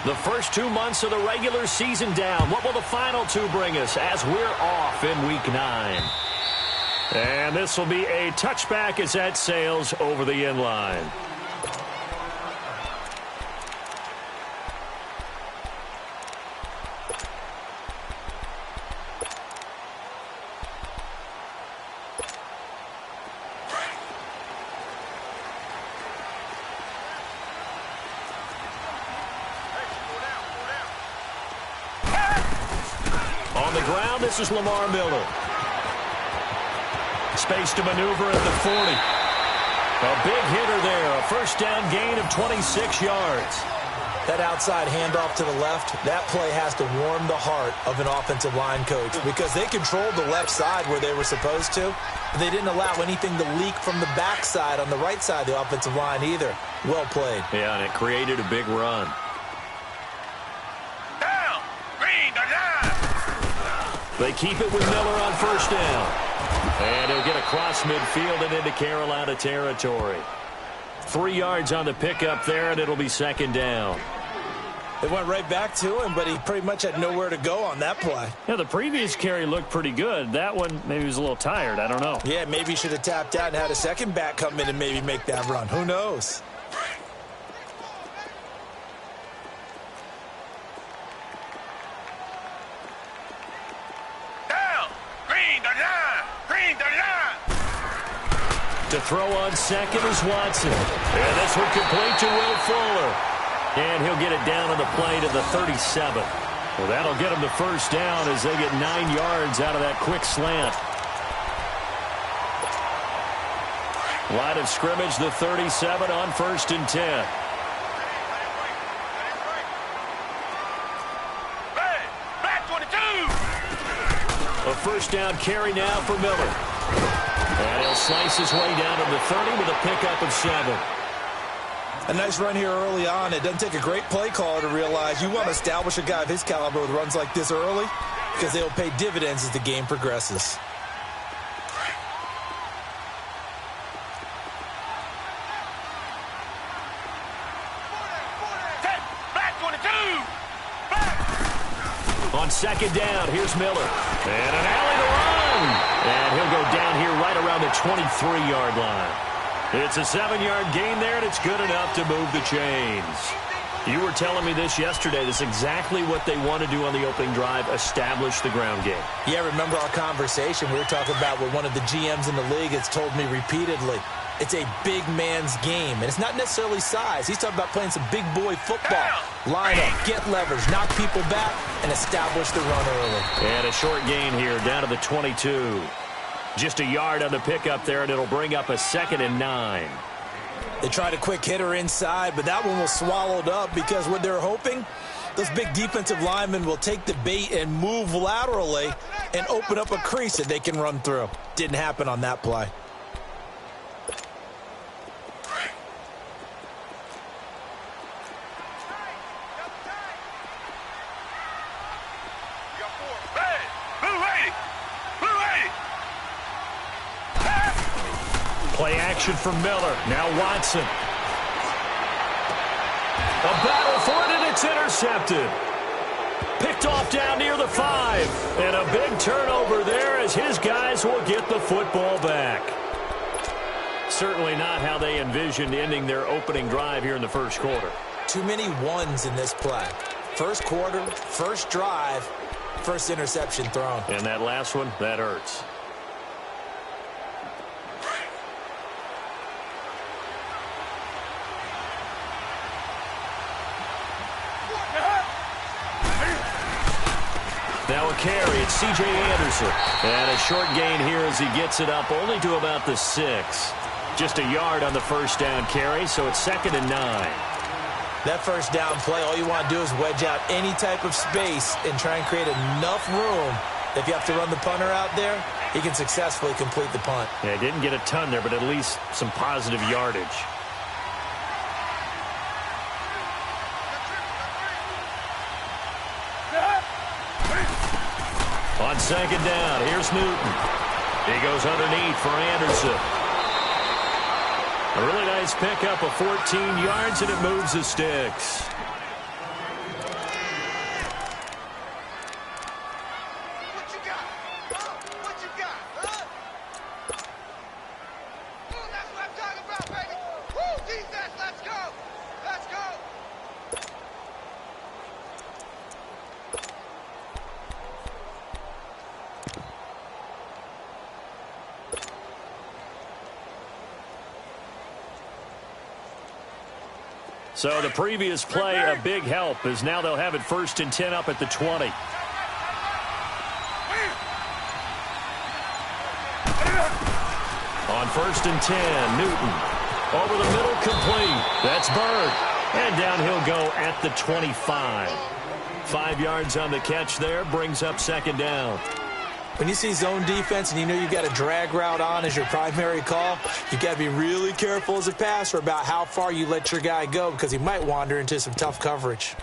The first 2 months of the regular season down. What will the final 2 bring us as we're off in Week 9? And this will be a touchback as that sails over the end line. This is Lamar Miller. Space to maneuver at the 40. A big hitter there. A first down gain of 26 yards. That outside handoff to the left, that play has to warm the heart of an offensive line coach because they controlled the left side where they were supposed to. But they didn't allow anything to leak from the backside on the right side of the offensive line either. Well played. Yeah, and it created a big run. They keep it with Miller on first down. And he'll get across midfield and into Carolina territory. 3 yards on the pickup there, and it'll be second down. They went right back to him, but he pretty much had nowhere to go on that play. Yeah, the previous carry looked pretty good. That one, maybe he was a little tired. I don't know. Yeah, maybe he should have tapped out and had a second back come in and maybe make that run. Who knows? To throw on second is Watson. And this one complete to Will Fuller. And he'll get it down on the play to the 37. Well, that'll get him the first down as they get 9 yards out of that quick slant. Line of scrimmage, the 37 on 1st and 10. A first down carry now for Miller. And he'll slice his way down to the 30 with a pickup of 7. A nice run here early on. It doesn't take a great play caller to realize you want to establish a guy of his caliber with runs like this early because they'll pay dividends as the game progresses. On second down, here's Miller. And an alley to run. And he'll go down here right around the 23-yard line. It's a 7-yard gain there, and it's good enough to move the chains. You were telling me this yesterday. This is exactly what they want to do on the opening drive, establish the ground game. Yeah, remember our conversation. We were talking about what one of the GMs in the league has told me repeatedly. It's a big man's game, and it's not necessarily size. He's talking about playing some big boy football. Line up, get leverage, knock people back, and establish the run early. And a short gain here, down to the 22. Just a yard on the pickup there, and it'll bring up a 2nd and 9. They tried a quick hitter inside, but that one was swallowed up because what they're hoping, those big defensive linemen will take the bait and move laterally and open up a crease that they can run through. Didn't happen on that play. Play action from Miller. Now Watson. A battle for it, and it's intercepted. Picked off down near the 5. And a big turnover there as his guys will get the football back. Certainly not how they envisioned ending their opening drive here in the first quarter. Too many ones in this play. First quarter, first drive, first interception thrown. And that last one, that hurts. Now a carry, it's C.J. Anderson. And a short gain here as he gets it up only to about the 6. Just a yard on the first down carry, so it's 2nd and 9. That first down play, all you want to do is wedge out any type of space and try and create enough room. If you have to run the punter out there, he can successfully complete the punt. Yeah, didn't get a ton there, but at least some positive yardage. On second down, here's Newton. He goes underneath for Anderson. A really nice pickup of 14 yards, and it moves the sticks. Let's go! Let's go! So the previous play, a big help, as now they'll have it 1st and 10 up at the 20. On 1st and 10, Newton. Over the middle, complete. That's Bird. And down he'll go at the 25. 5 yards on the catch there, brings up 2nd down. When you see zone defense and you know you've got a drag route on as your primary call, you've got to be really careful as a passer about how far you let your guy go because he might wander into some tough coverage.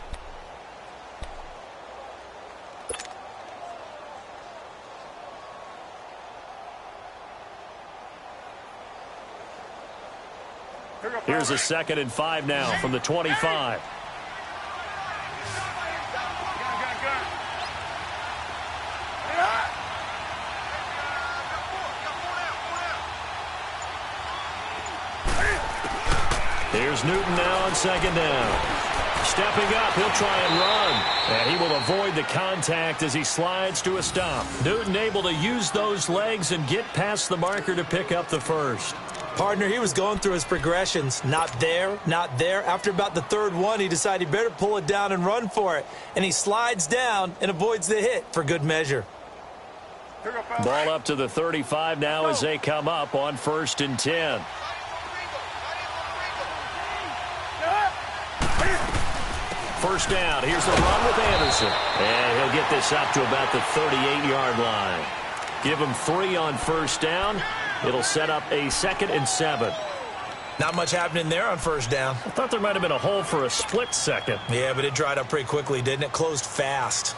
Here's a 2nd and 5 now from the 25. Here's Newton now on 2nd down. Stepping up, he'll try and run. And he will avoid the contact as he slides to a stop. Newton able to use those legs and get past the marker to pick up the 1st. Partner, he was going through his progressions. Not there, not there. After about the 3rd one, he decided he better pull it down and run for it. And he slides down and avoids the hit for good measure. Ball up to the 35 now as they come up on 1st and 10. First down. Here's the run with Anderson. And he'll get this up to about the 38-yard line. Give him 3 on 1st down. It'll set up a 2nd and 7. Not much happening there on 1st down. I thought there might have been a hole for a split second. Yeah, but it dried up pretty quickly, didn't it? Closed fast.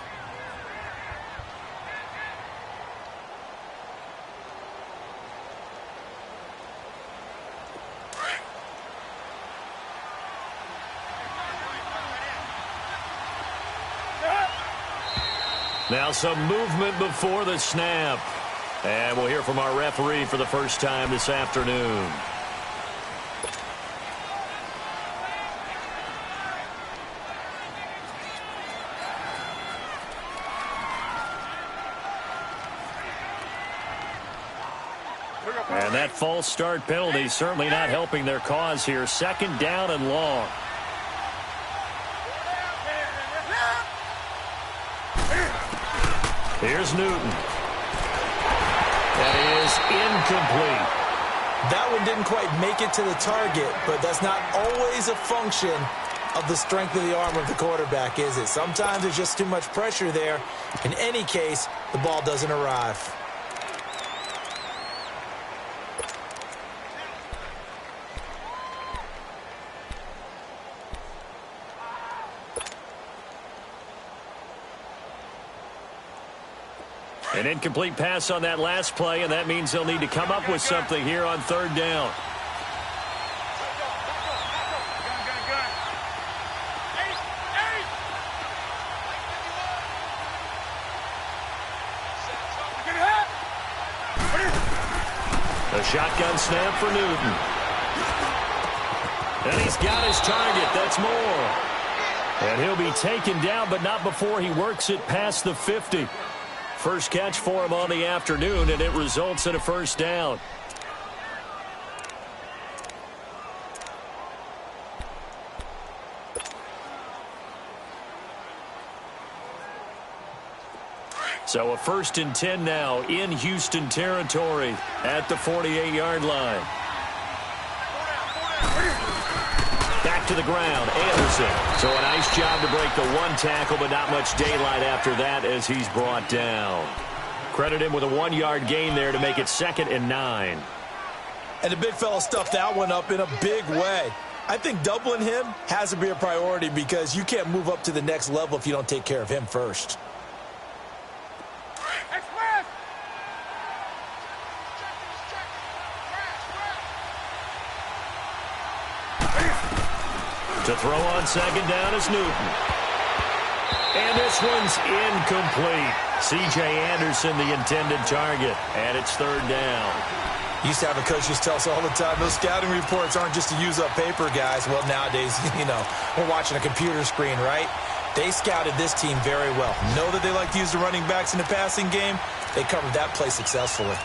Now some movement before the snap. And we'll hear from our referee for the first time this afternoon. And that false start penalty certainly not helping their cause here. 2nd down and long. Here's Newton. That is incomplete. That one didn't quite make it to the target, but that's not always a function of the strength of the arm of the quarterback, is it? Sometimes there's just too much pressure there. In any case, the ball doesn't arrive. An incomplete pass on that last play, and that means they'll need to come up with something here on 3rd down. A shotgun snap for Newton. And he's got his target. That's more. And he'll be taken down, but not before he works it past the 50. First catch for him on the afternoon, and it results in a 1st down. So a 1st and 10 now in Houston territory at the 48-yard line. Back to the ground, Anderson. So a nice job to break the 1 tackle, but not much daylight after that as he's brought down. Credit him with a 1-yard gain there to make it 2nd and 9. And the big fella stuffed that one up in a big way. I think doubling him has to be a priority because you can't move up to the next level if you don't take care of him first. To throw on 2nd down is Newton. And this one's incomplete. C.J. Anderson, the intended target, and it's 3rd down. Used to have a coach just tell us all the time, those scouting reports aren't just to use up paper, guys. Well, nowadays, we're watching a computer screen, right? They scouted this team very well. Know that they like to use the running backs in the passing game. They covered that play successfully.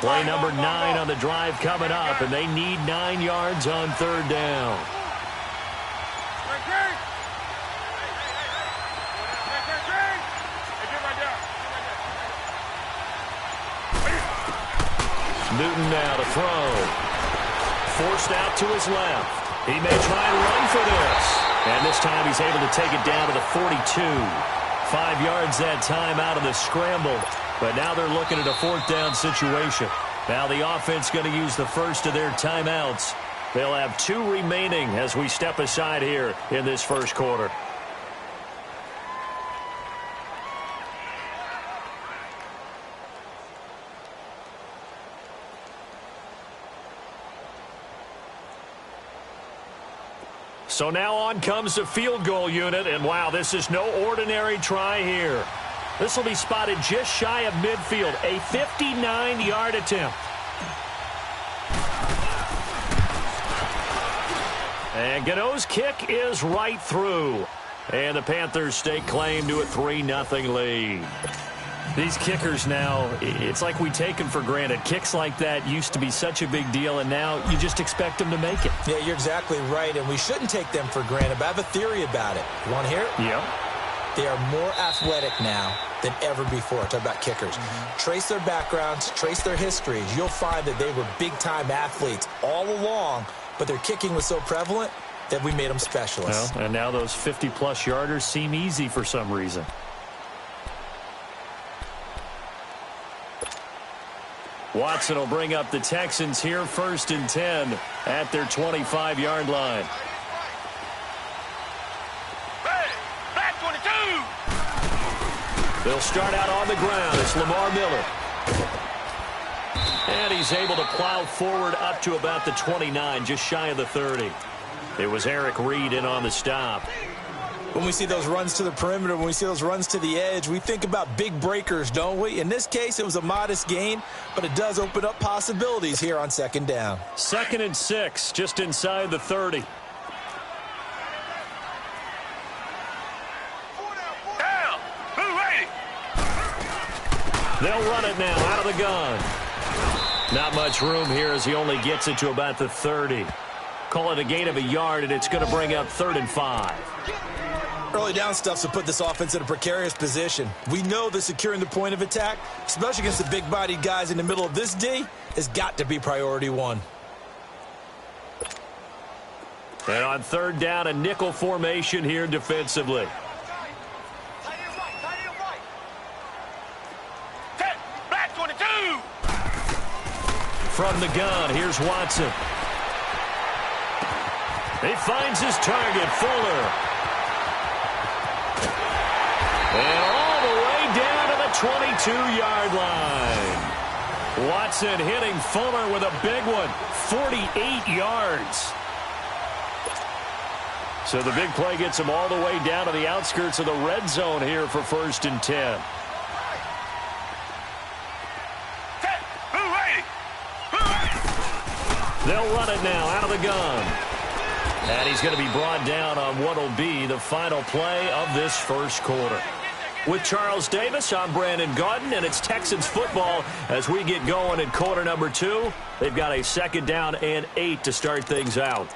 Play number 9 on the drive coming up, and they need 9 yards on third down. Newton now to throw. Forced out to his left. He may try and run for this. And this time he's able to take it down to the 42. 5 yards that time out of the scramble. But now they're looking at a fourth down situation. Now the offense going to use the first of their timeouts. They'll have 2 remaining as we step aside here in this first quarter. So now on comes the field goal unit, and wow, this is no ordinary try here. This will be spotted just shy of midfield, a 59-yard attempt. And Gano's kick is right through. And the Panthers stake claim to a 3-0 lead. These kickers now, it's like we take them for granted. Kicks like that used to be such a big deal, and now you just expect them to make it. Yeah, you're exactly right, and we shouldn't take them for granted, but I have a theory about it. You want to hear it? Yeah. They are more athletic now than ever before. Talk about kickers. Trace their backgrounds, trace their histories. You'll find that they were big-time athletes all along, but their kicking was so prevalent that we made them specialists. Well, and now those 50-plus yarders seem easy for some reason. Watson will bring up the Texans here 1st and 10 at their 25-yard line. They'll start out on the ground. It's Lamar Miller. And he's able to plow forward up to about the 29, just shy of the 30. It was Eric Reed in on the stop. When we see those runs to the perimeter, when we see those runs to the edge, we think about big breakers, don't we? In this case, it was a modest gain, but it does open up possibilities here on 2nd down. 2nd and 6, just inside the 30. They'll run it now out of the gun. Not much room here as he only gets it to about the 30. Call it a gain of a yard, and it's going to bring up 3rd and 5. Early down stuff's to put this offense in a precarious position. We know that securing the point of attack, especially against the big-bodied guys in the middle of this D, has got to be priority 1. And on 3rd down, a nickel formation here defensively. From the gun, here's Watson. He finds his target, Fuller. And all the way down to the 22-yard line. Watson hitting Fuller with a big one, 48 yards. So the big play gets him all the way down to the outskirts of the red zone here for 1st and 10. They'll run it now out of the gun. And he's going to be brought down on what will be the final play of this first quarter. With Charles Davis, I'm Brandon Gaudin, and it's Texans football as we get going in quarter number 2. They've got a 2nd down and 8 to start things out.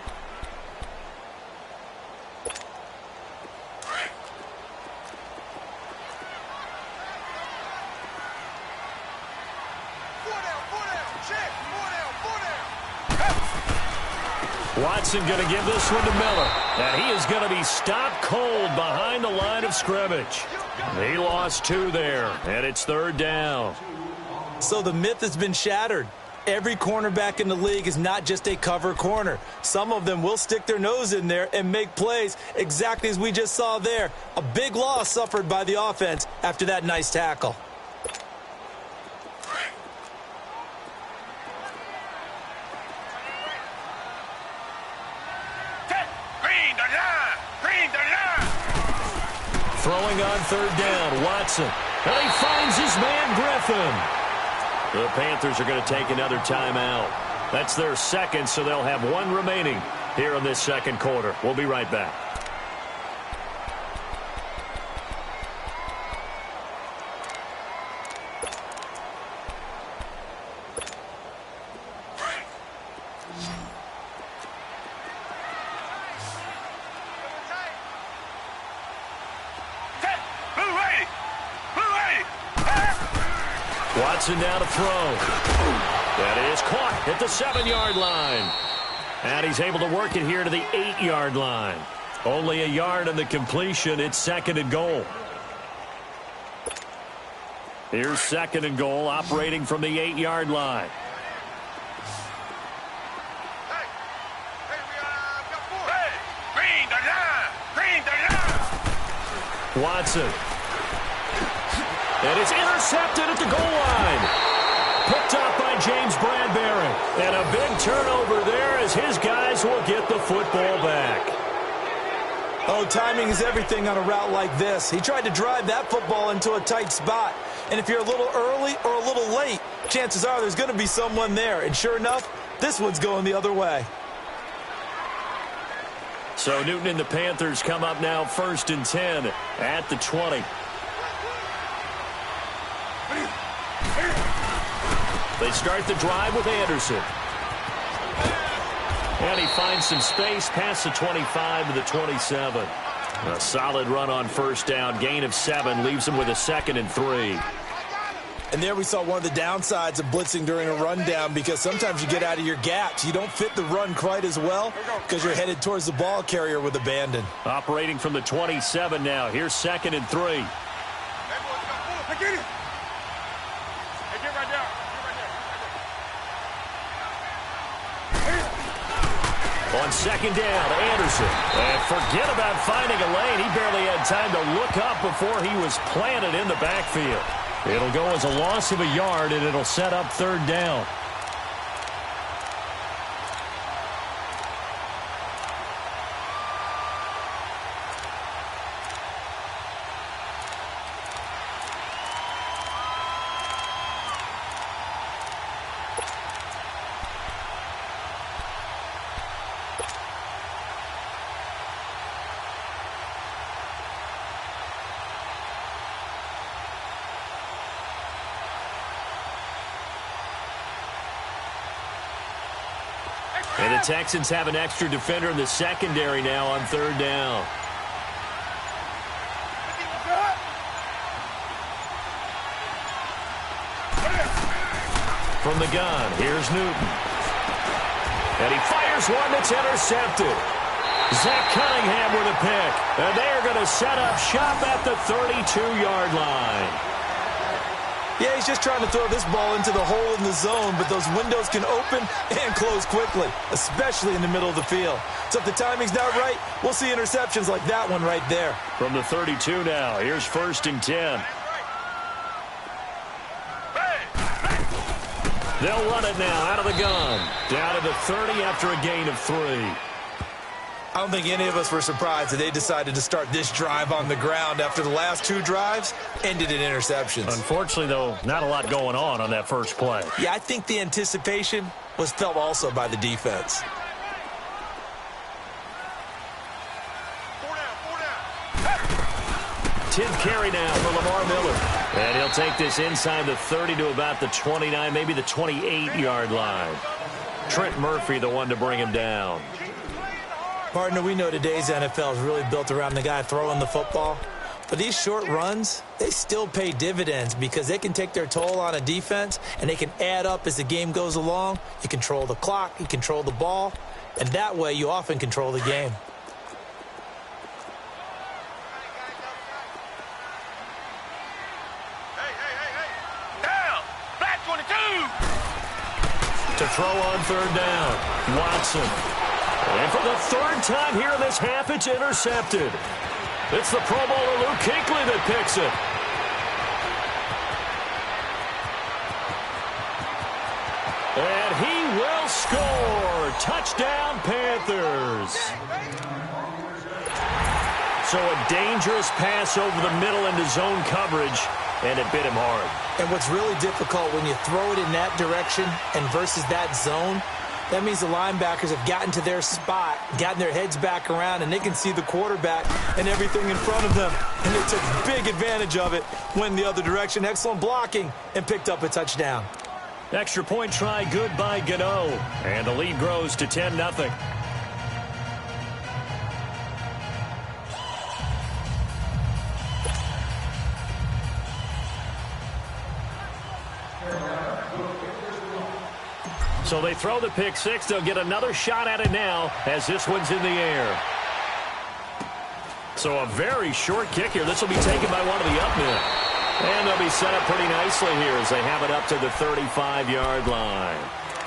Watson going to give this one to Miller. And he is going to be stopped cold behind the line of scrimmage. He lost 2 there, and it's 3rd down. So the myth has been shattered. Every cornerback in the league is not just a cover corner. Some of them will stick their nose in there and make plays exactly as we just saw there. A big loss suffered by the offense after that nice tackle. Throwing on third down, Watson. And he finds his man, Griffin. The Panthers are going to take another timeout. That's their second, so they'll have one remaining here in this second quarter. We'll be right back. Watson now to throw. That is caught at the 7-yard line. And he's able to work it here to the 8-yard line. Only a yard on the completion. It's second and goal. Here's second and goal, operating from the 8-yard line. Watson. And it's intercepted at the goal line. Picked up by James Bradbury. And a big turnover there as his guys will get the football back. Oh, timing is everything on a route like this. He tried to drive that football into a tight spot. And if you're a little early or a little late, chances are there's going to be someone there. And sure enough, this one's going the other way. So Newton and the Panthers come up now 1st and 10 at the 20. They start the drive with Anderson. And he finds some space past the 25 to the 27. A solid run on first down. Gain of 7 leaves him with a 2nd and 3. And there we saw one of the downsides of blitzing during a rundown, because sometimes you get out of your gaps. You don't fit the run quite as well because you're headed towards the ball carrier with abandon. Operating from the 27 now. Here's 2nd and 3. On second down, Anderson. And forget about finding a lane. He barely had time to look up before he was planted in the backfield. It'll go as a loss of a yard, and it'll set up third down. And the Texans have an extra defender in the secondary now on third down. From the gun, here's Newton. And he fires one that's intercepted. Zach Cunningham with a pick. And they're going to set up shop at the 32-yard line. Yeah, he's just trying to throw this ball into the hole in the zone, but those windows can open and close quickly, especially in the middle of the field. So if the timing's not right, we'll see interceptions like that one right there. From the 32 now, here's 1st and 10. They'll run it now out of the gun. Down to the 30 after a gain of 3. I don't think any of us were surprised that they decided to start this drive on the ground after the last 2 drives ended in interceptions. Unfortunately, though, not a lot going on that first play. Yeah, I think the anticipation was felt also by the defense. 10th carry now for Lamar Miller. And he'll take this inside the 30 to about the 29, maybe the 28-yard line. Trent Murphy, the one to bring him down. Partner, we know today's NFL is really built around the guy throwing the football. But these short runs, they still pay dividends because they can take their toll on a defense, and they can add up as the game goes along. You control the clock, you control the ball, and that way you often control the game. to throw on third down. Watson. And for the third time here in this half, it's intercepted. It's the Pro Bowler Luke Kuechly that picks it. And he will score. Touchdown, Panthers. So a dangerous pass over the middle into zone coverage, and it bit him hard. And what's really difficult when you throw it in that direction and versus that zone, that means the linebackers have gotten to their spot, gotten their heads back around, and they can see the quarterback and everything in front of them. And they took big advantage of it, went the other direction. Excellent blocking, and picked up a touchdown. Extra point try good by Gano. And the lead grows to 10-0. So they throw the pick six. They'll get another shot at it now as this one's in the air. So a very short kick here. This will be taken by one of the up men. And they'll be set up pretty nicely here as they have it up to the 35-yard line.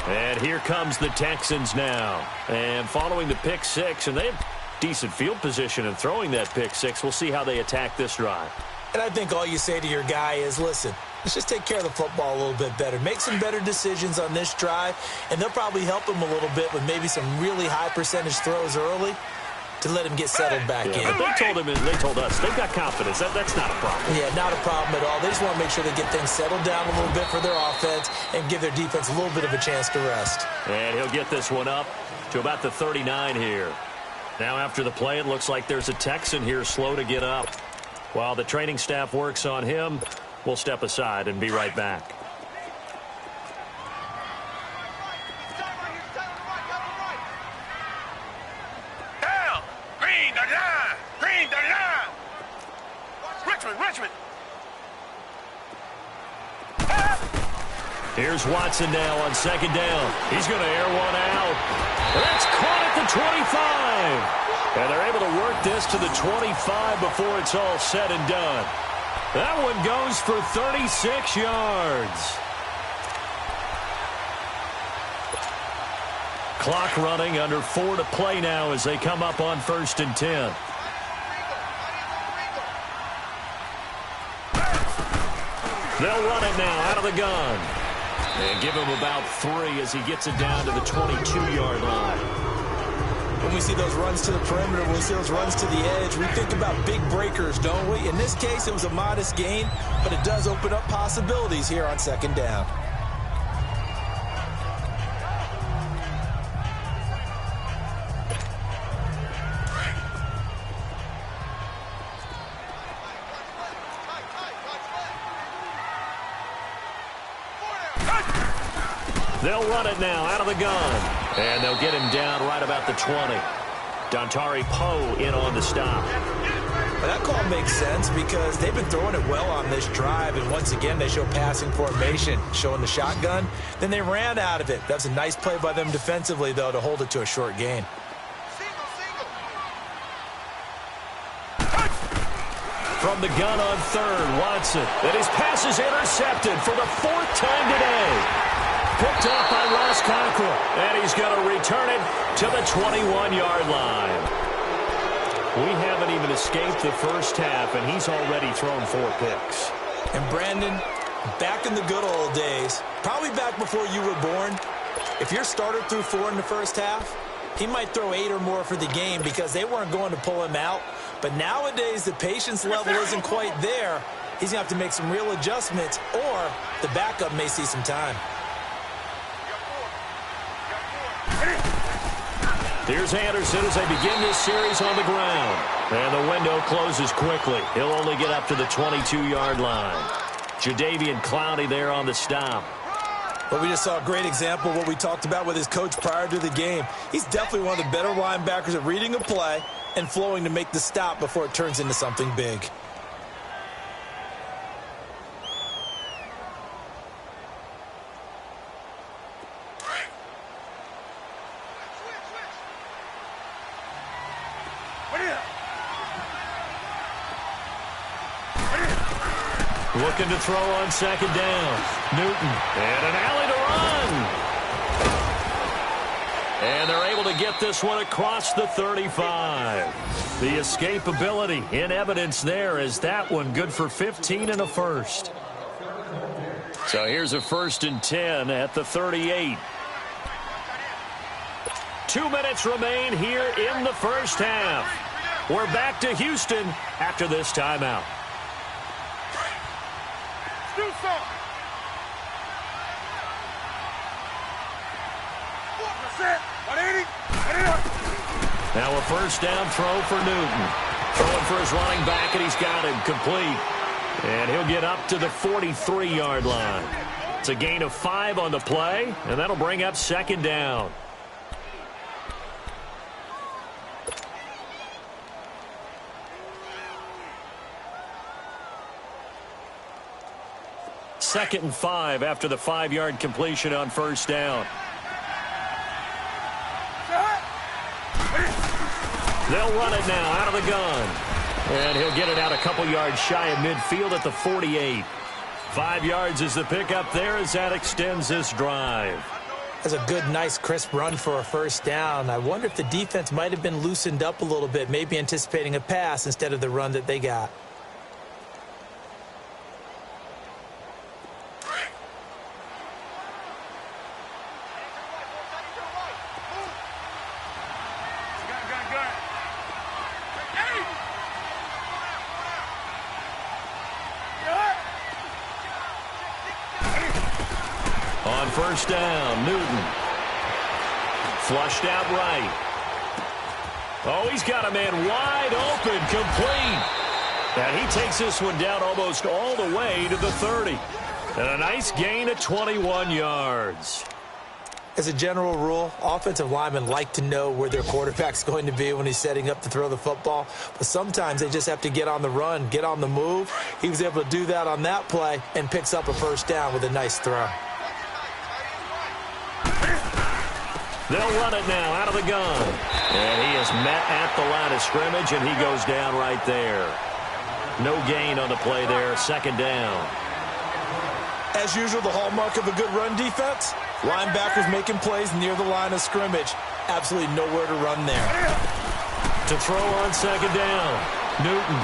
And here comes the Texans now. And following the pick six, and they have decent field position in throwing that pick six. We'll see how they attack this drive. And I think all you say to your guy is, listen, let's just take care of the football a little bit better. Make some better decisions on this drive, and they'll probably help him a little bit with maybe some really high percentage throws early to let him get settled back in. But they told him, and they told us, they've got confidence. That's not a problem. Yeah, not a problem at all. They just want to make sure they get things settled down a little bit for their offense and give their defense a little bit of a chance to rest. And he'll get this one up to about the 39 here. Now after the play, it looks like there's a Texan here slow to get up. While the training staff works on him, we'll step aside and be right back. Down! Green, 39! Green, 39! Richmond! Here's Watson now on second down. He's going to air one out. That's caught at the 25. And they're able to work this to the 25 before it's all said and done. That one goes for 36 yards. Clock running, under 4 to play now as they come up on 1st and 10. They'll run it now out of the gun. And give him about 3 as he gets it down to the 22-yard line. When we see those runs to the perimeter, when we see those runs to the edge, we think about big breakers, don't we? In this case, it was a modest gain, but it does open up possibilities here on second down. They'll run it now out of the gun. And they'll get him down right about the 20. Dontari Poe in on the stop. Well, that call makes sense because they've been throwing it well on this drive, and once again they show passing formation, showing the shotgun. Then they ran out of it. That was a nice play by them defensively, though, to hold it to a short gain. From the gun on third, Watson. And his pass is intercepted for the 4th time today. Picked up by Ross Cockrell, and he's going to return it to the 21-yard line. We haven't even escaped the first half, and he's already thrown 4 picks. And Brandon, back in the good old days, probably back before you were born, if your starter threw 4 in the first half, he might throw 8 or more for the game because they weren't going to pull him out. But nowadays, the patience level isn't quite there. He's going to have to make some real adjustments, or the backup may see some time. Here's Anderson as they begin this series on the ground. And the window closes quickly. He'll only get up to the 22-yard line. Jadeveon Clowney there on the stop. But we just saw a great example of what we talked about with his coach prior to the game. He's definitely one of the better linebackers at reading a play and flowing to make the stop before it turns into something big. Looking to throw on second down. Newton. And an alley to run. And they're able to get this one across the 35. The escapability in evidence there as that one good for 15 and a first. So here's a 1st and 10 at the 38. 2 minutes remain here in the first half. We're back to Houston after this timeout. Now a 1st down throw for Newton. Throwing for his running back, and he's got him complete. And he'll get up to the 43-yard line. It's a gain of 5 on the play, and that'll bring up 2nd down. Second and 5 after the 5-yard completion on 1st down. They'll run it now out of the gun. And he'll get it out a couple yards shy of midfield at the 48. 5 yards is the pickup there as that extends this drive. That's a good, nice, crisp run for a 1st down. I wonder if the defense might have been loosened up a little bit, maybe anticipating a pass instead of the run that they got. On 1st down, Newton. Flushed out right. Oh, he's got a man wide open, complete. And he takes this one down almost all the way to the 30. And a nice gain of 21 yards. As a general rule, offensive linemen like to know where their quarterback's going to be when he's setting up to throw the football. But sometimes they just have to get on the run, get on the move. He was able to do that on that play and picks up a 1st down with a nice throw. They'll run it now out of the gun. And he is met at the line of scrimmage, and he goes down right there. No gain on the play there, 2nd down. As usual, the hallmark of a good run defense, linebackers making plays near the line of scrimmage. Absolutely nowhere to run there. To throw on 2nd down, Newton.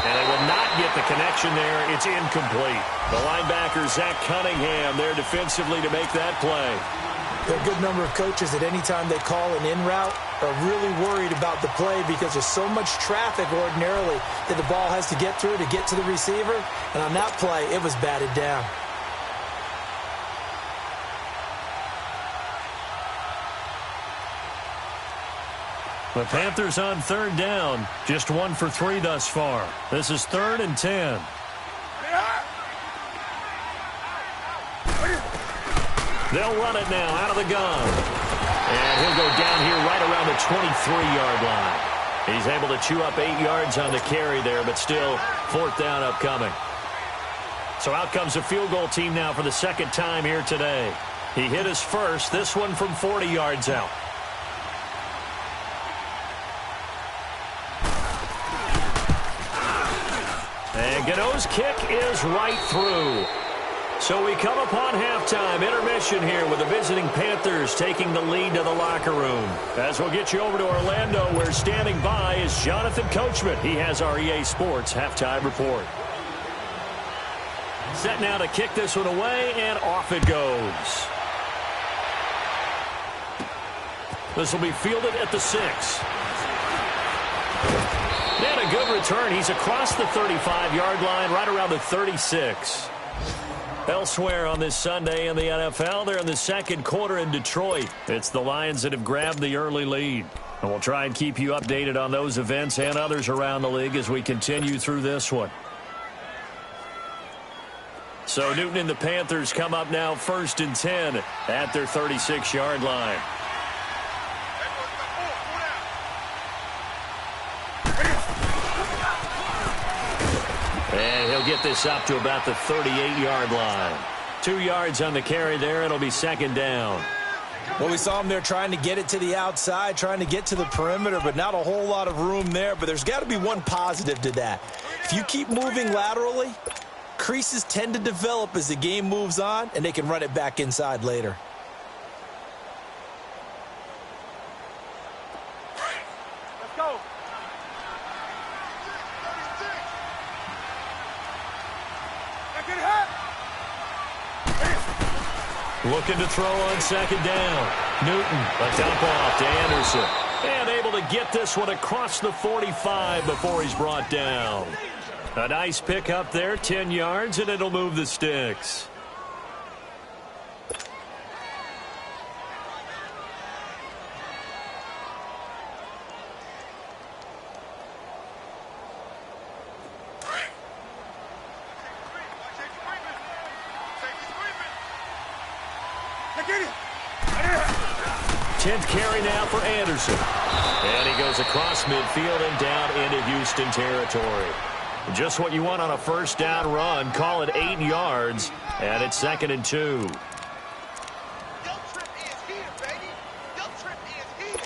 And they will not get the connection there. It's incomplete. The linebacker, Zach Cunningham, there defensively to make that play. There are a good number of coaches at any time they call an in route are really worried about the play because there's so much traffic ordinarily that the ball has to get through to get to the receiver. And on that play, it was batted down. The Panthers on 3rd down. Just 1 for 3 thus far. This is 3rd and 10. They'll run it now out of the gun. And he'll go down here right around the 23-yard line. He's able to chew up 8 yards on the carry there, but still 4th down upcoming. So out comes the field goal team now for the 2nd time here today. He hit his first, this one from 40 yards out. And Gano's kick is right through. So we come upon halftime intermission here with the visiting Panthers taking the lead to the locker room. As we'll get you over to Orlando, where standing by is Jonathan Coachman. He has our EA Sports halftime report. Set now to kick this one away, and off it goes. This will be fielded at the 6. And a good return. He's across the 35-yard line, right around the 36. Elsewhere on this Sunday in the NFL, they're in the 2nd quarter in Detroit. It's the Lions that have grabbed the early lead. And we'll try and keep you updated on those events and others around the league as we continue through this one. So Newton and the Panthers come up now 1st and 10 at their 36-yard line. And he'll get this up to about the 38-yard line. 2 yards on the carry there. It'll be 2nd down. Well, we saw him there trying to get it to the outside, trying to get to the perimeter, but not a whole lot of room there. But there's got to be one positive to that. If you keep moving laterally, creases tend to develop as the game moves on, and they can run it back inside later. Looking to throw on second down. Newton, a dump off to Anderson. And able to get this one across the 45 before he's brought down. A nice pick up there, 10 yards, and it'll move the sticks. Get it. 10th carry now for Anderson. And he goes across midfield and down into Houston territory. Just what you want on a first down run. Call it 8 yards, and it's 2nd and 2. Your trip is here, baby. Your trip is here.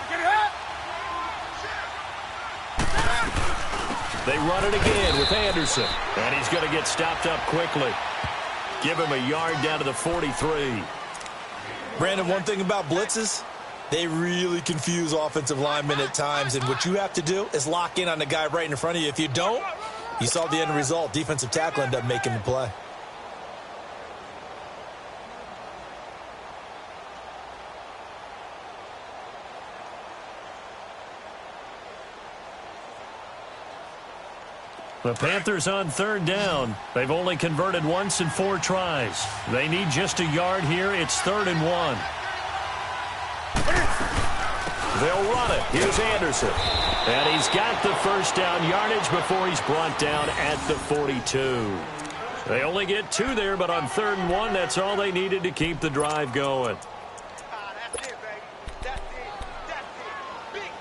Get it out. They run it again with Anderson. And he's going to get stopped up quickly. Give him a yard down to the 43. Brandon, one thing about blitzes, they really confuse offensive linemen at times. And what you have to do is lock in on the guy right in front of you. If you don't, you saw the end result. Defensive tackle ended up making the play. The Panthers on 3rd down. They've only converted once in 4 tries. They need just a yard here. It's 3rd and 1. They'll run it. Here's Anderson. And he's got the first down yardage before he's brought down at the 42. They only get 2 there, but on 3rd and 1, that's all they needed to keep the drive going. That's it, baby. That's it. That's it. Big hit.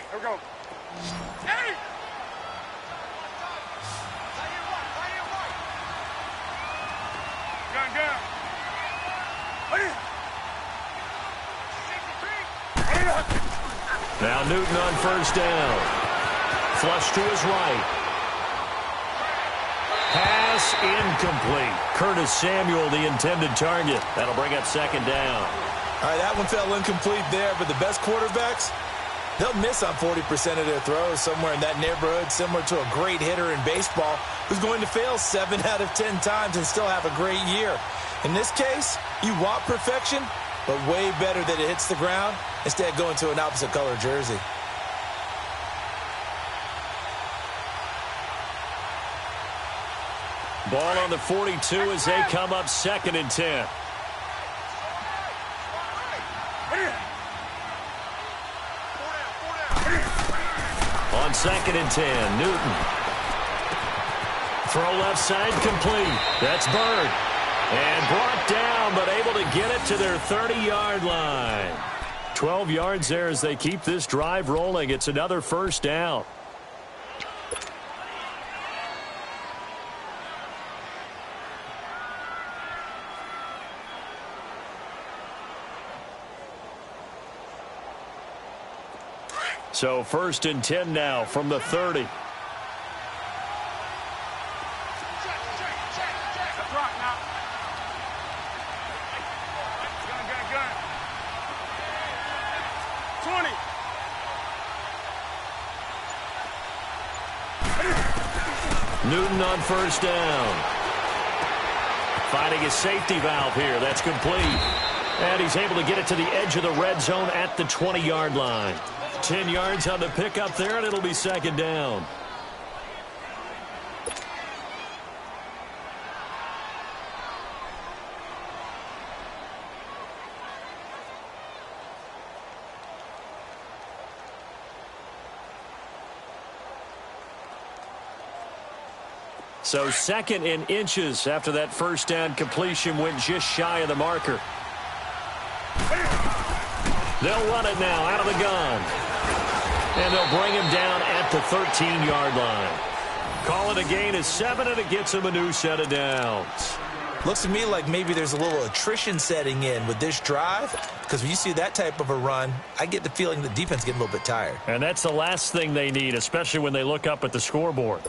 Here we go. Hey! Gun, gun. Now Newton on first down. Flush to his right. Pass incomplete. Curtis Samuel, the intended target. That'll bring up 2nd down. All right, that one fell incomplete there, but the best quarterbacks, they'll miss on 40% of their throws, somewhere in that neighborhood, similar to a great hitter in baseball who's going to fail 7 out of 10 times and still have a great year. In this case, you want perfection, but way better that it hits the ground instead of going to an opposite color jersey. Ball on the 42 as they come up 2nd and 10. On 2nd and 10, Newton. Throw left side complete. That's Bird. And brought down, but able to get it to their 30-yard line. 12 yards there as they keep this drive rolling. It's another first down. So 1st and 10 now from the 30. Let's rock now. Gun. 20. Newton on first down. Finding his safety valve here. That's complete. And he's able to get it to the edge of the red zone at the 20-yard line. 10 yards on the pickup there, and it'll be 2nd down. So 2nd in inches after that first down completion went just shy of the marker. They'll run it now out of the gun. And they'll bring him down at the 13-yard line. Call it a gain of 7, and it gets him a new set of downs. Looks to me like maybe there's a little attrition setting in with this drive, because when you see that type of a run, I get the feeling the defense is getting a little bit tired. And that's the last thing they need, especially when they look up at the scoreboard.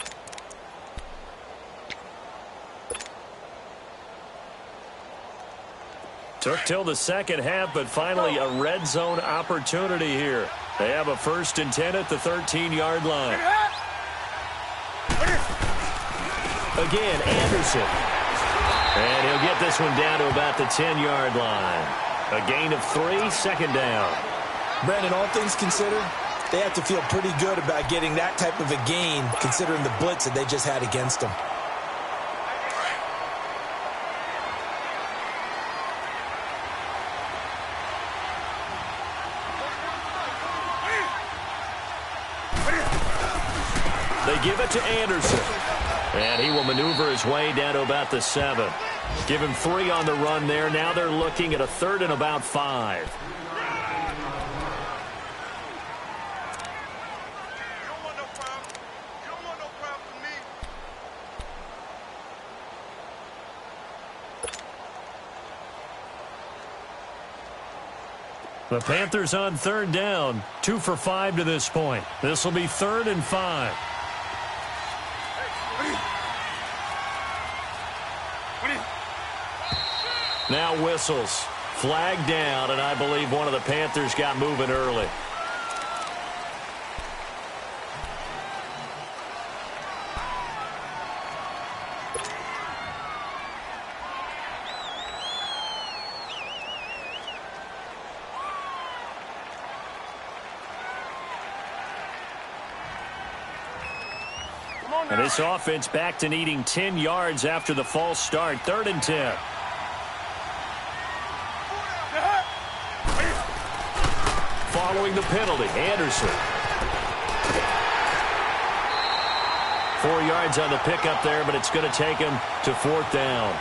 Took till the second half, but finally a red zone opportunity here. They have a 1st and 10 at the 13-yard line. Again, Anderson. And he'll get this one down to about the 10-yard line. A gain of 3, 2nd down. Brandon, all things considered, they have to feel pretty good about getting that type of a gain, considering the blitz that they just had against them. They give it to Anderson. And he will maneuver his way down to about the 7. Give him 3 on the run there. Now they're looking at a 3rd and about 5. You don't want no problem. You don't want no problem with me. The Panthers on 3rd down. 2 for 5 to this point. This will be 3rd and 5. Now whistles. Flag down, and I believe one of the Panthers got moving early. And this offense back to needing 10 yards after the false start. 3rd and 10. Following the penalty, Anderson. 4 yards on the pickup there, but it's going to take him to 4th down.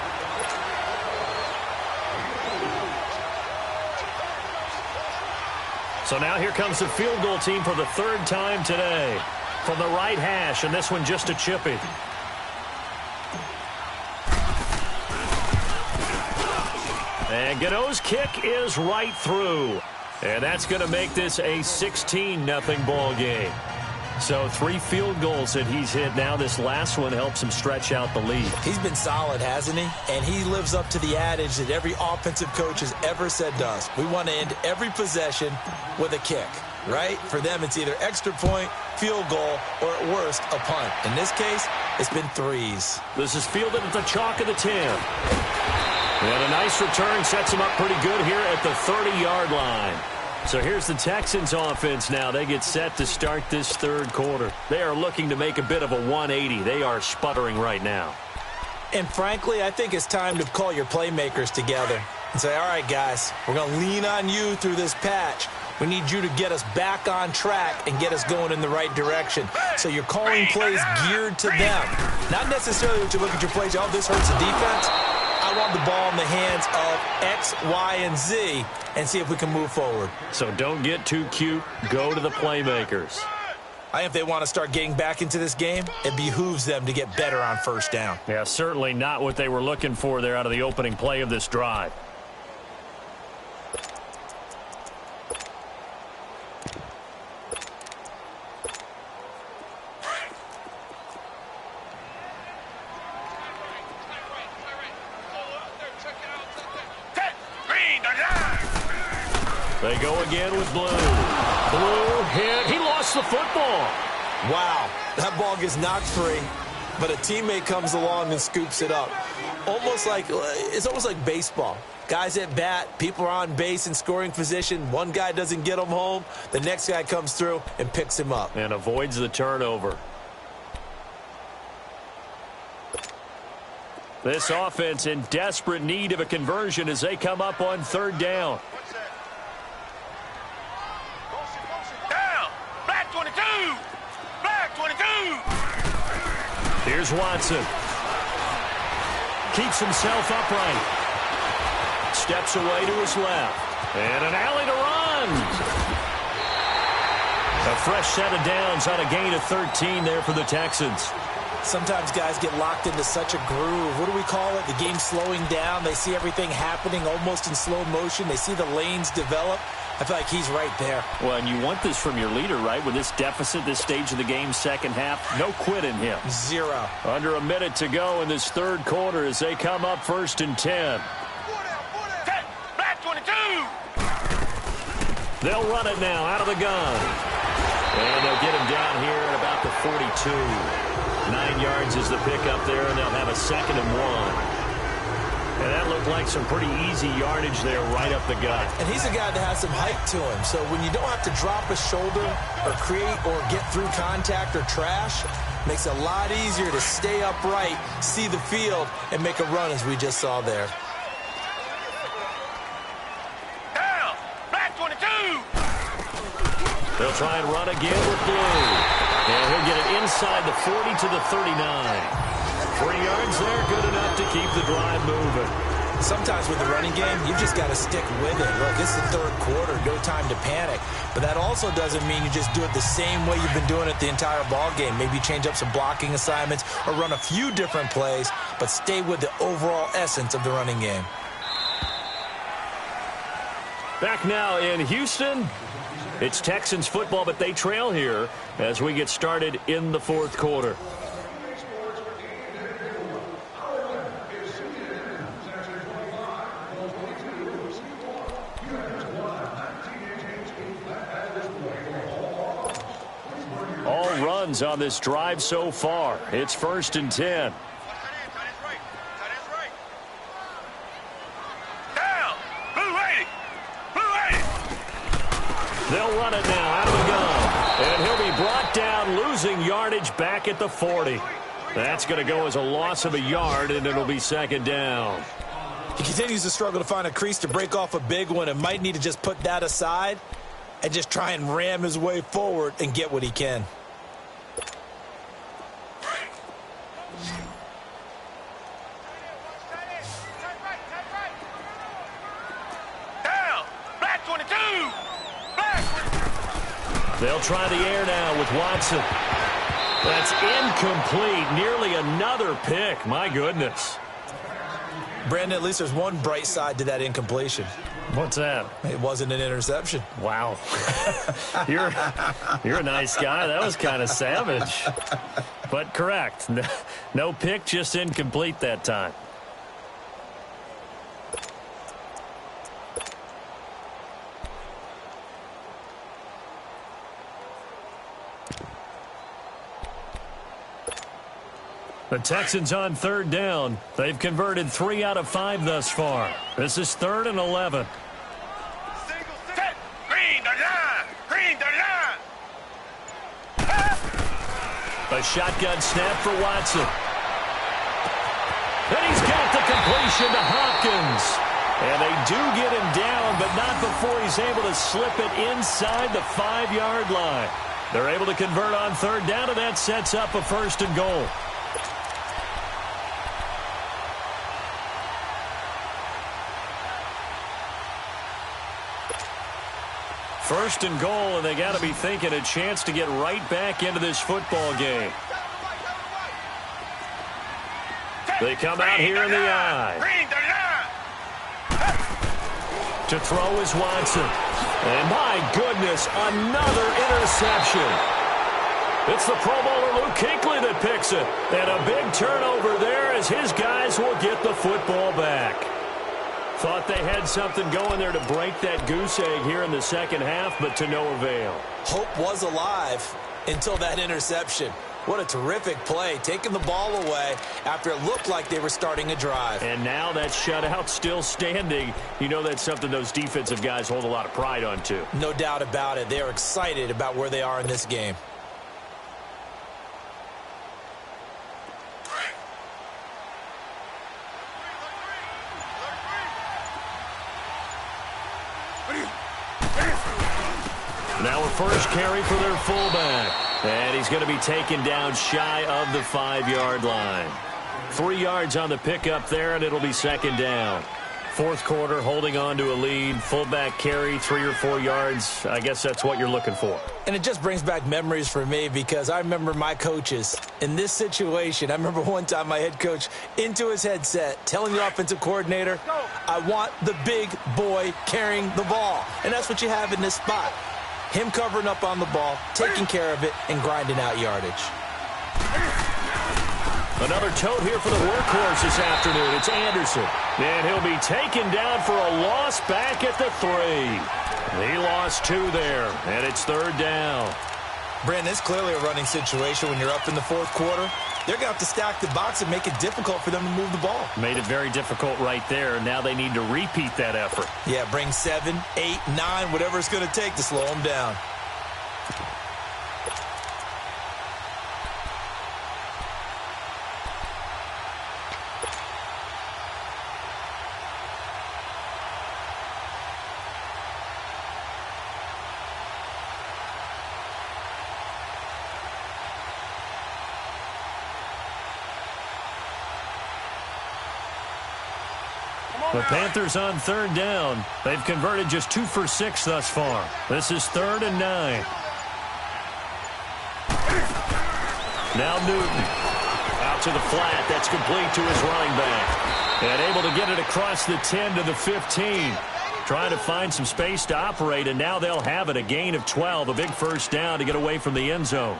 So now here comes the field goal team for the 3rd time today. From the right hash, and this one just a chippy. And Gano's kick is right through. And that's going to make this a 16-0 ball game. So 3 field goals that he's hit now. This last one helps him stretch out the lead. He's been solid, hasn't he? And he lives up to the adage that every offensive coach has ever said to us. We want to end every possession with a kick, right? For them, it's either extra point, field goal, or at worst, a punt. In this case, it's been 3s. This is fielded at the chalk of the 10. And a nice return sets him up pretty good here at the 30-yard line. So here's the Texans offense now. They get set to start this 3rd quarter. They are looking to make a bit of a 180. They are sputtering right now. And frankly, I think it's time to call your playmakers together and say, all right, guys, we're going to lean on you through this patch. We need you to get us back on track and get us going in the right direction. So you're calling plays geared to them. Not necessarily that you look at your plays, oh, this hurts the defense. I want the ball in the hands of X, Y, and Z and see if we can move forward. So don't get too cute. Go to the playmakers. I think if they want to start getting back into this game, it behooves them to get better on 1st down. Yeah, certainly not what they were looking for there out of the opening play of this drive. They go again with Blue. Blue hit. He lost the football. Wow, that ball gets knocked free, but a teammate comes along and scoops it up. It's almost like baseball. Guys at bat, people are on base in scoring position. One guy doesn't get him home. The next guy comes through and picks him up. And avoids the turnover. This offense in desperate need of a conversion as they come up on 3rd down. Down! Black 22! Black 22! Here's Watson. Keeps himself upright. Steps away to his left. And an alley to run. A fresh set of downs on a gain of 13 there for the Texans. Sometimes guys get locked into such a groove. What do we call it? The game slowing down. They see everything happening almost in slow motion. They see the lanes develop. I feel like he's right there. Well, and you want this from your leader, right? With this deficit, this stage of the game, second half, no quit in him. 0. Under a minute to go in this third quarter as they come up 1st and 10. Black 22. They'll run it now out of the gun. And they'll get him down here at about the 42. 9 yards is the pickup there, and they'll have a 2nd and 1. And that looked like some pretty easy yardage there right up the gut. And he's a guy that has some height to him. So when you don't have to drop a shoulder or create or get through contact or trash, makes it a lot easier to stay upright, see the field, and make a run as we just saw there. Down. Black 22. They'll try and run again with Blue. And he'll get it inside the 40 to the 39. 3 yards there, good enough to keep the drive moving. Sometimes with the running game, you've just got to stick with it. Look, it's the third quarter, no time to panic. But that also doesn't mean you just do it the same way you've been doing it the entire ball game. Maybe change up some blocking assignments or run a few different plays, but stay with the overall essence of the running game. Back now in Houston. It's Texans football, but they trail here as we get started in the fourth quarter. All runs on this drive so far. It's 1st and 10. They'll run it now out of the gun. And he'll be brought down, losing yardage back at the 40. That's going to go as a loss of a yard, and it'll be 2nd down. He continues to struggle to find a crease to break off a big one and might need to just put that aside and just try and ram his way forward and get what he can. They'll try the air now with Watson. That's incomplete. Nearly another pick. My goodness. Brandon, at least there's one bright side to that incompletion. What's that? It wasn't an interception. Wow. You're a nice guy. That was kind of savage. But correct. No pick, just incomplete that time. The Texans on 3rd down. They've converted 3 out of 5 thus far. This is 3rd and 11. Green, the line. Green, the line. A shotgun snap for Watson. And he's got the completion to Hopkins. And they do get him down, but not before he's able to slip it inside the 5-yard line. They're able to convert on 3rd down, and that sets up a 1st and goal. First and goal, and they got to be thinking a chance to get right back into this football game. They come out here in the eye. To throw is Watson. And my goodness, another interception. It's the Pro Bowler Luke Kuechly that picks it. And a big turnover there as his guys will get the football back. Thought they had something going there to break that goose egg here in the second half, but to no avail. Hope was alive until that interception. What a terrific play, taking the ball away after it looked like they were starting a drive. And now that shutout still standing. You know that's something those defensive guys hold a lot of pride on, too. No doubt about it. They are excited about where they are in this game. Now a first carry for their fullback. And he's going to be taken down shy of the 5-yard line. 3 yards on the pickup there, and it'll be 2nd down. Fourth quarter, holding on to a lead, fullback carry, 3 or 4 yards. I guess that's what you're looking for. And it just brings back memories for me because I remember my coaches in this situation. I remember one time my head coach into his headset telling the offensive coordinator, I want the big boy carrying the ball. And that's what you have in this spot. Him covering up on the ball, taking care of it, and grinding out yardage. Another tote here for the workhorse this afternoon. It's Anderson. And he'll be taken down for a loss back at the 3. He lost 2 there, and it's 3rd down. Brandon, it's clearly a running situation when you're up in the fourth quarter. They're going to have to stack the box and make it difficult for them to move the ball. Made it very difficult right there. Now they need to repeat that effort. Yeah, bring 7, 8, 9, whatever it's going to take to slow them down. The Panthers on 3rd down. They've converted just 2 for 6 thus far. This is 3rd and 9. Now Newton. Out to the flat. That's complete to his running back. And able to get it across the 10 to the 15. Trying to find some space to operate, and now they'll have it. A gain of 12. A big first down to get away from the end zone.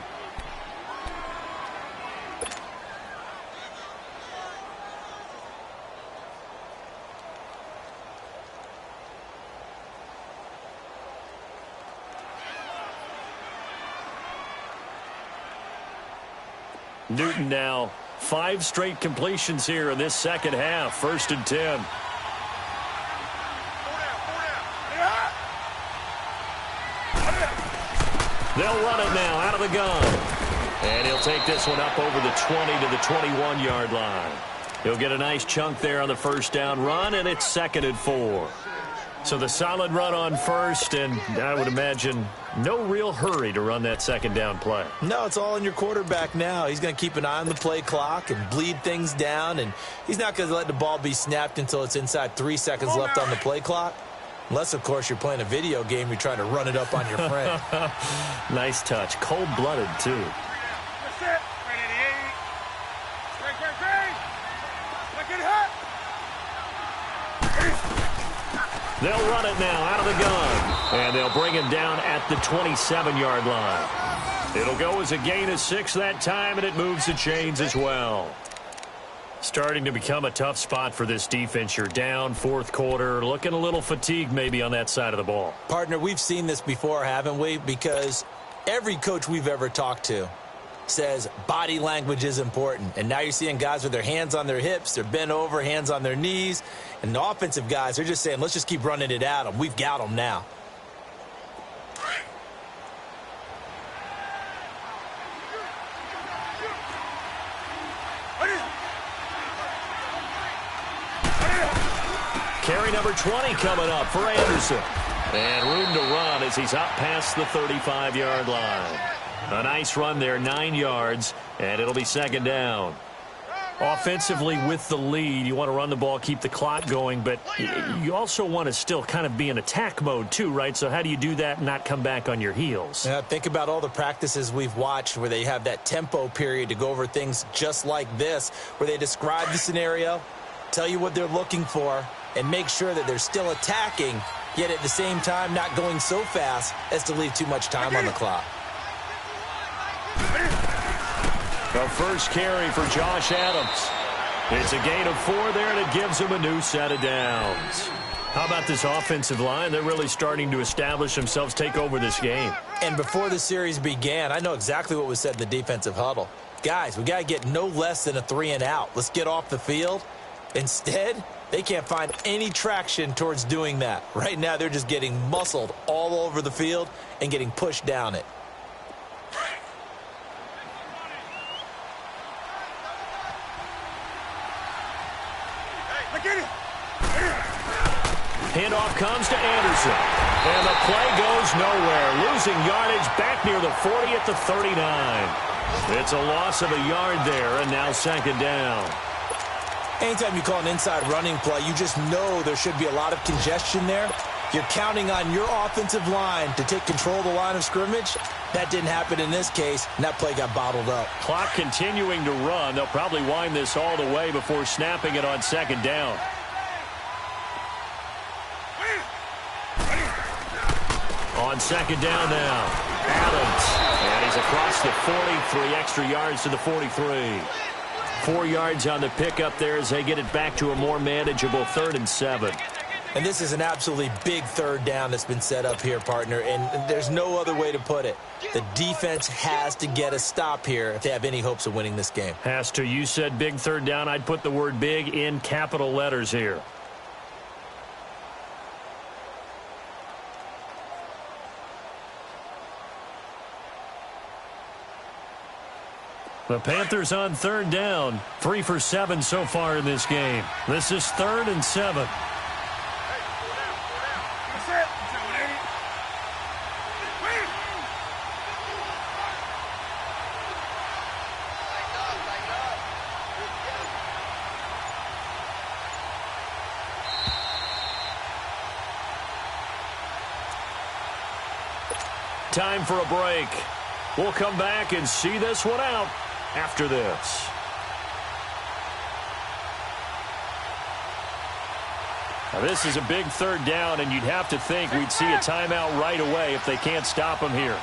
Newton now 5 straight completions here in this second half. 1st and 10. They'll run it now out of the gun. And he'll take this one up over the 20 to the 21-yard line. He'll get a nice chunk there on the first down run, and it's 2nd and 4. So the solid run on first, and I would imagine no real hurry to run that second down play. No, it's all in your quarterback now. He's going to keep an eye on the play clock and bleed things down, and he's not going to let the ball be snapped until it's inside 3 seconds left on the play clock. Unless, of course, you're playing a video game, you're trying to run it up on your friend. Nice touch. Cold-blooded, too. They'll run it now out of the gun. And they'll bring him down at the 27-yard line. It'll go as a gain of 6 that time, and it moves the chains as well. Starting to become a tough spot for this defense. You're down, fourth quarter, looking a little fatigued maybe on that side of the ball. Partner, we've seen this before, haven't we? Because every coach we've ever talked to says body language is important. And now you're seeing guys with their hands on their hips, they're bent over, hands on their knees. And the offensive guys, they're just saying, let's just keep running it at them. We've got them now. Carry number 20 coming up for Anderson. And room to run as he's up past the 35-yard line. A nice run there, 9 yards, and it'll be second down. Offensively with the lead, you want to run the ball, keep the clock going, but you also want to still kind of be in attack mode too, right? So how do you do that and not come back on your heels? Yeah, think about all the practices we've watched where they have that tempo period to go over things just like this, where they describe the scenario, tell you what they're looking for, and make sure that they're still attacking, yet at the same time not going so fast as to leave too much time on the clock. The first carry for Josh Adams. It's a gain of 4 there, and it gives him a new set of downs. How about this offensive line? They're really starting to establish themselves, take over this game. And before the series began, I know exactly what was said in the defensive huddle. Guys, we got to get no less than a 3 and out. Let's get off the field. Instead, they can't find any traction towards doing that. Right now, they're just getting muscled all over the field and getting pushed down it. Handoff comes to Anderson. And the play goes nowhere. Losing yardage back near the 40 at the 39. It's a loss of a yard there, and now second down. Anytime you call an inside running play, you just know there should be a lot of congestion there. You're counting on your offensive line to take control of the line of scrimmage. That didn't happen in this case, and that play got bottled up. Clock continuing to run. They'll probably wind this all the way before snapping it on second down. On second down now, Adams. And he's across the 40, 3 extra yards to the 43. 4 yards on the pickup there as they get it back to a more manageable 3rd and 7. And this is an absolutely big third down that's been set up here, partner, and there's no other way to put it. The defense has to get a stop here if they have any hopes of winning this game. Has to. You said big third down. I'd put the word big in capital letters here. The Panthers on third down. 3 for 7 so far in this game. This is 3rd and 7. Time for a break. We'll come back and see this one out after this. Now this is a big third down, and you'd have to think we'd see a timeout right away if they can't stop him here.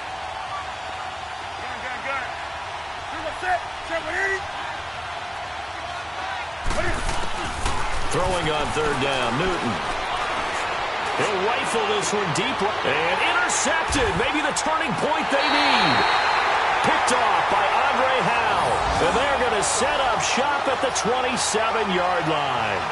Throwing on third down, Newton. He'll rifle this one deep and intercepted. Maybe the turning point they need. Picked off by Andre Howe. And they're going to set up shop at the 27-yard line.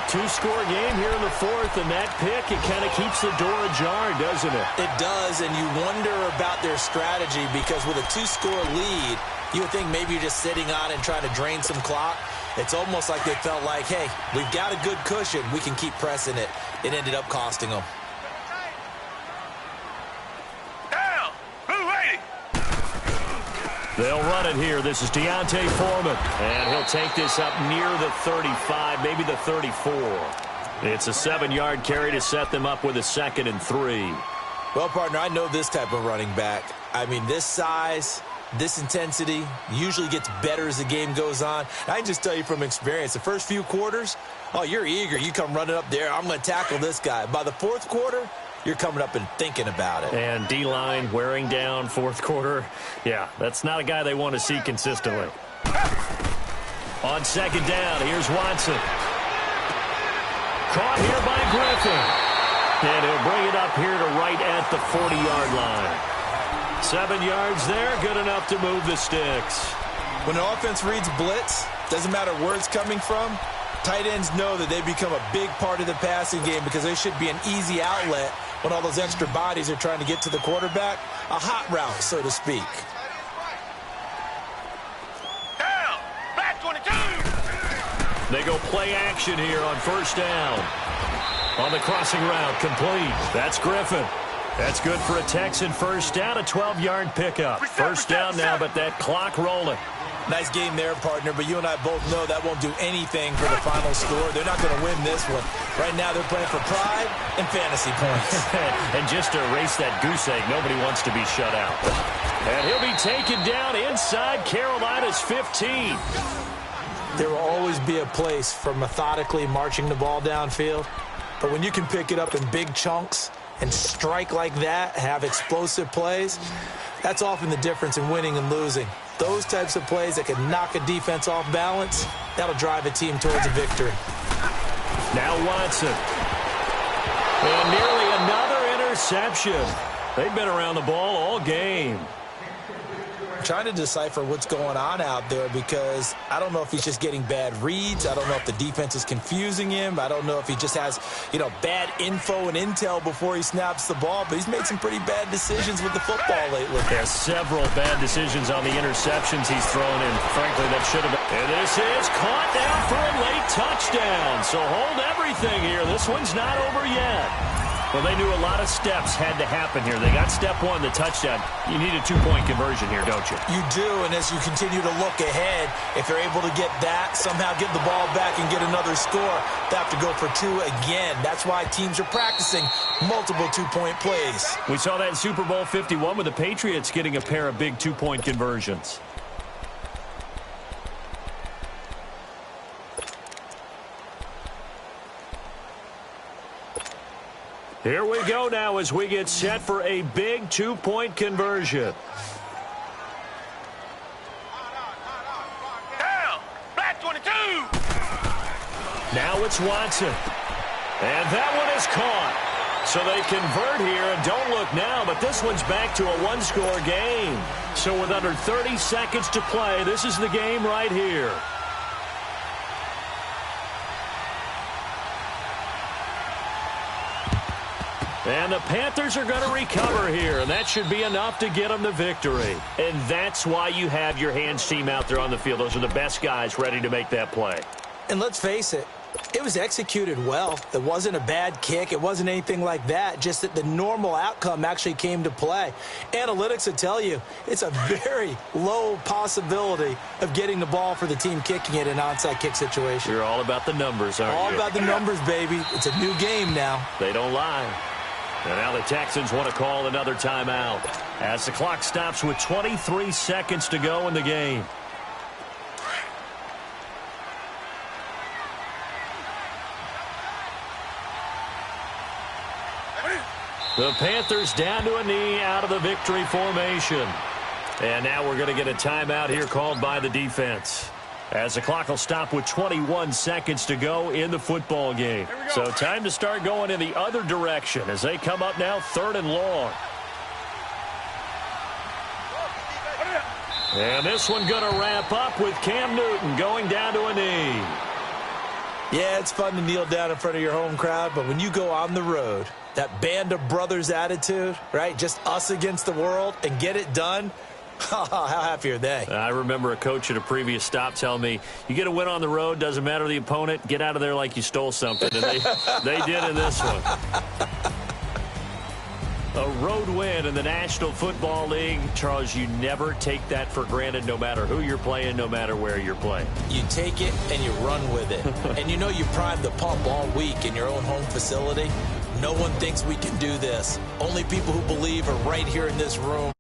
2-score game here in the 4th, and that pick, it kind of keeps the door ajar, doesn't it? It does, and you wonder about their strategy because with a 2-score lead, you would think maybe you're just sitting on and trying to drain some clock. It's almost like they felt like, hey, we've got a good cushion. We can keep pressing it. It ended up costing them. Down! Who ready? They'll run it here. This is Deontay Foreman. And he'll take this up near the 35, maybe the 34. It's a 7-yard carry to set them up with a 2nd and 3. Well, partner, I know this type of running back. I mean, this size, this intensity usually gets better as the game goes on. I can just tell you from experience, the first few quarters, oh, you're eager. You come running up there. I'm going to tackle this guy. By the 4th quarter, you're coming up and thinking about it. And D-line wearing down 4th quarter. Yeah, that's not a guy they want to see consistently. On second down, here's Watson. Caught here by Griffin. And he'll bring it up here to right at the 40-yard line. 7 yards there, good enough to move the sticks. When an offense reads blitz, doesn't matter where it's coming from, tight ends know that they become a big part of the passing game because they should be an easy outlet when all those extra bodies are trying to get to the quarterback. A hot route, so to speak. Down! Back 22! They go play action here on first down. On the crossing route, complete. That's Griffin. That's good for a Texan first down, a 12-yard pickup. First down now, but that clock rolling. Nice game there, partner, but you and I both know that won't do anything for the final score. They're not going to win this one. Right now, they're playing for pride and fantasy points. And just to erase that goose egg, nobody wants to be shut out. And he'll be taken down inside Carolina's 15. There will always be a place for methodically marching the ball downfield, but when you can pick it up in big chunks and strike like that, have explosive plays, that's often the difference in winning and losing. Those types of plays that can knock a defense off balance, that'll drive a team towards a victory. Now Watson. And nearly another interception. They've been around the ball all game. I'm trying to decipher what's going on out there because I don't know if he's just getting bad reads. I don't know if the defense is confusing him. I don't know if he just has, bad info and intel before he snaps the ball. But he's made some pretty bad decisions with the football lately. There's several bad decisions on the interceptions he's thrown in. Frankly, that should have been. And this is caught down for a late touchdown. So hold everything here. This one's not over yet. Well, they knew a lot of steps had to happen here. They got step one, the touchdown. You need a two-point conversion here, don't you? You do, and as you continue to look ahead, if they're able to get that, somehow get the ball back and get another score, they have to go for two again. That's why teams are practicing multiple two-point plays. We saw that in Super Bowl 51 with the Patriots getting a pair of big two-point conversions. Here we go now as we get set for a big two-point conversion. Down. Black 22. Now it's Watson. And that one is caught. So they convert here, and don't look now, but this one's back to a one-score game. So with under 30 seconds to play, this is the game right here. And the Panthers are going to recover here, and that should be enough to get them the victory. And that's why you have your hands team out there on the field. Those are the best guys ready to make that play. And let's face it, it was executed well. It wasn't a bad kick. It wasn't anything like that, just that the normal outcome actually came to play. Analytics will tell you it's a very low possibility of getting the ball for the team kicking it in an onside kick situation. You're all about the numbers, aren't you? All about the numbers, baby. It's a new game now. They don't lie. And now the Texans want to call another timeout as the clock stops with 23 seconds to go in the game. The Panthers down to a knee out of the victory formation. And now we're going to get a timeout here called by the defense, as the clock will stop with 21 seconds to go in the football game. So time to start going in the other direction as they come up now 3rd and long. And this one going to wrap up with Cam Newton going down to a knee. Yeah, it's fun to kneel down in front of your home crowd, but when you go on the road, that band of brothers attitude, right? Just us against the world and get it done. How happy are they? I remember a coach at a previous stop telling me, you get a win on the road, doesn't matter the opponent, get out of there like you stole something. And they did in this one. A road win in the National Football League. Charles, you never take that for granted no matter who you're playing, no matter where you're playing. You take it and you run with it. And you know you primed the pump all week in your own home facility. No one thinks we can do this. Only people who believe are right here in this room.